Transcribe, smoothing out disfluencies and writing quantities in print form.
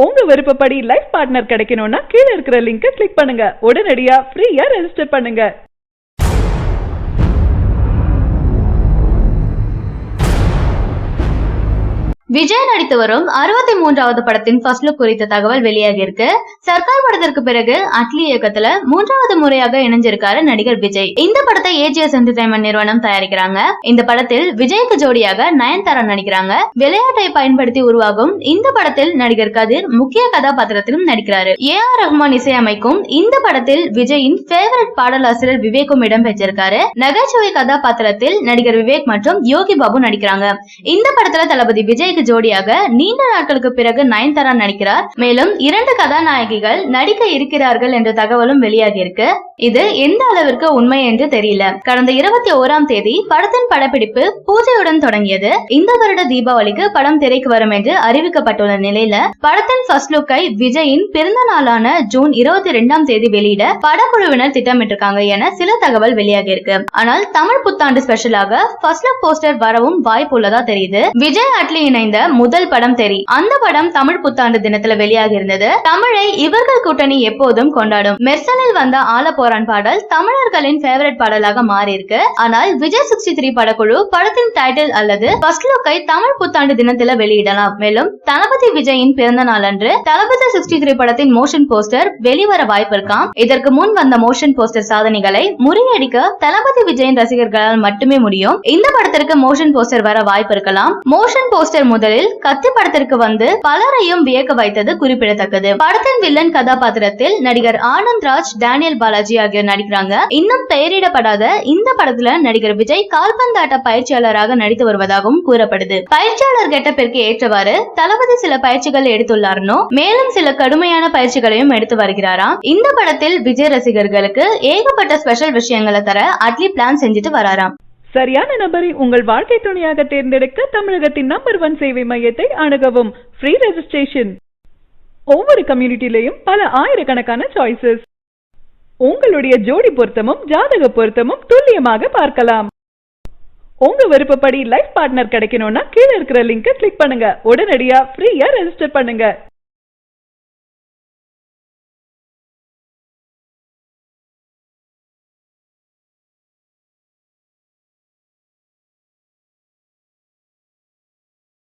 உங்க விருப்பப்படி life partner கிடைக்கணும்னா கீழ இருக்கிற லிங்கை கிளிக் பண்ணுங்க. உடனடியா ஃப்ரீயா ரெஜிஸ்டர் பண்ணுங்க. விஜய் நடித்து வரும் 63வது படத்தின் ஃபர்ஸ்ட் லுக் குறித்த தகவல் வெளியாகி இருக்கு. சர்க்கார் படத்திற்கு பிறகு அட்லி இயக்கத்துல 3வது முறையாக இணைஞ்சிருக்காரு நடிகர் விஜய். இந்த படத்தை ஏஜிஎஸ் என்டர்டைன்மெண்ட் நிறுவனம் தயாரிக்கிறாங்க. இந்த படத்தில் விஜய்க்கு ஜோடியாக நயன்தாரா நடிக்கிறாங்க. விளையாட்டை பயன்படுத்தி உருவாகும் இந்த படத்தில் நடிகர் கதிர் முக்கிய கதாபாத்திரத்திலும் நடிக்கிறாரு. ஏ.ஆர். ரஹ்மான் இசையமைக்கும் இந்த படத்தில் விஜயின் ஃபேவரட் பாடலாசிரியர் விவேக்கும் இடம்பெற்றிருக்காரு. நகைச்சுவை கதாபாத்திரத்தில் நடிகர் விவேக் மற்றும் யோகி பாபு நடிக்கிறாங்க. இந்த படத்துல தளபதி விஜய் ஜோடியாக நீண்ட நாட்களுக்கு பிறகு நயன்தாரா நடிக்கிறார். மேலும் 2 கதாநாயகிகள் நடிக்க இருக்கிறார்கள் என்ற தகவலும் வெளியாகி இருக்கு. இது எந்த அளவிற்கு உண்மை என்று தெரியல. கடந்த 21ஆம் தேதி படத்தின் படப்பிடிப்பு பூஜையுடன் தொடங்கியது. இந்த வருட தீபாவளிக்கு படம் திரைக்கு வரும் என்று அறிவிக்கப்பட்டுள்ள நிலையில படத்தின் ஃபர்ஸ்ட் லுக்கை விஜயின் பிறந்த நாளான ஜூன் 22ஆம் தேதி வெளியிட படக்குழுவினர் திட்டமிட்டிருக்காங்க என சில தகவல் வெளியாகி இருக்கு. ஆனால் தமிழ் புத்தாண்டு ஸ்பெஷலாக ஃபர்ஸ்ட் லுக் போஸ்டர் வரவும் வாய்ப்பு உள்ளதா தெரியுது. விஜய் அட்லி இணைந்த முதல் படம் தெரி. அந்த படம் தமிழ் புத்தாண்டு தினத்துல வெளியாகி இருந்தது. தமிழை இவர்கள் கூட்டணி எப்போதும் கொண்டாடும். மெர்சனில் வந்த ஆல போரான் பாடல் தமிழர்களின் ஃபேவரட் பாடலாக மாறி இருக்கு. ஆனால் விஜய் 63 படக்குழு படத்தின் டைட்டில் அல்லது ஃபர்ஸ்ட் லுக்கை தமிழ் புத்தாண்டு தினத்துல வெளியிடலாம். மேலும் தளபதி விஜயின் பிறந்த நாள் அன்று தளபதி 63 படத்தின் மோஷன் போஸ்டர் வெளிவர வாய்ப்பு இருக்காம். இதற்கு முன் வந்த மோஷன் போஸ்டர் சாதனைகளை முறியடிக்க தளபதி விஜயின் ரசிகர்களால் மட்டுமே முடியும். இந்த படத்திற்கு மோஷன் போஸ்டர் வர வாய்ப்பு இருக்கலாம். மோஷன் போஸ்டர் முதலில் கத்தி படத்திற்கு வந்து பலரையும் வியக்க வைத்தது குறிப்பிடத்தக்கது. படத்தின் வில்லன் கதாபாத்திரத்தில் நடிகர் ஆனந்த் ராஜ், டேனியல் பாலாஜி ஆகியோர் நடிக்கிறாங்க. இன்னும் பெயரிடப்படாத இந்த படத்துல நடிகர் விஜய் கால்பந்தாட்ட பயிற்சியாளராக நடித்து வருவதாகவும் கூறப்படுது. பயிற்சியாளர் கெட்டப்பிற்கு ஏற்றவாறு தளபதி சில பயிற்சிகள் எடுத்துள்ளார்னோ மேலும் சில கடுமையான பயிற்சிகளையும் எடுத்து வருகிறாராம். இந்த படத்தில் விஜய் ரசிகர்களுக்கு ஏகப்பட்ட ஸ்பெஷல் விஷயங்களை தர அட்லி பிளான் செஞ்சுட்டு வராராம். சரியான நபரை உங்கள் வாழ்க்கை துணையாக தேர்ந்தெடுக்க தமிழகத்தின் நம்பர் 1 சேவை மையத்தை அணுகவும். Free registration. ஒவ்வொரு கம்யூனிட்டிலையும் பல ஆயிரக்கணக்கான சாய்ஸஸ். உங்களுடைய ஜோடி பொருத்தமும் ஜாதக பொருத்தமும் துல்லியமாக பார்க்கலாம். உங்க விருப்பப்படி லைஃப் பார்ட்னர் கிடைக்கணும்னா கீழ இருக்கிற லிங்கை கிளிக் பண்ணுங்க. உடனடியா ஃப்ரீயா ரெஜிஸ்டர் பண்ணுங்க.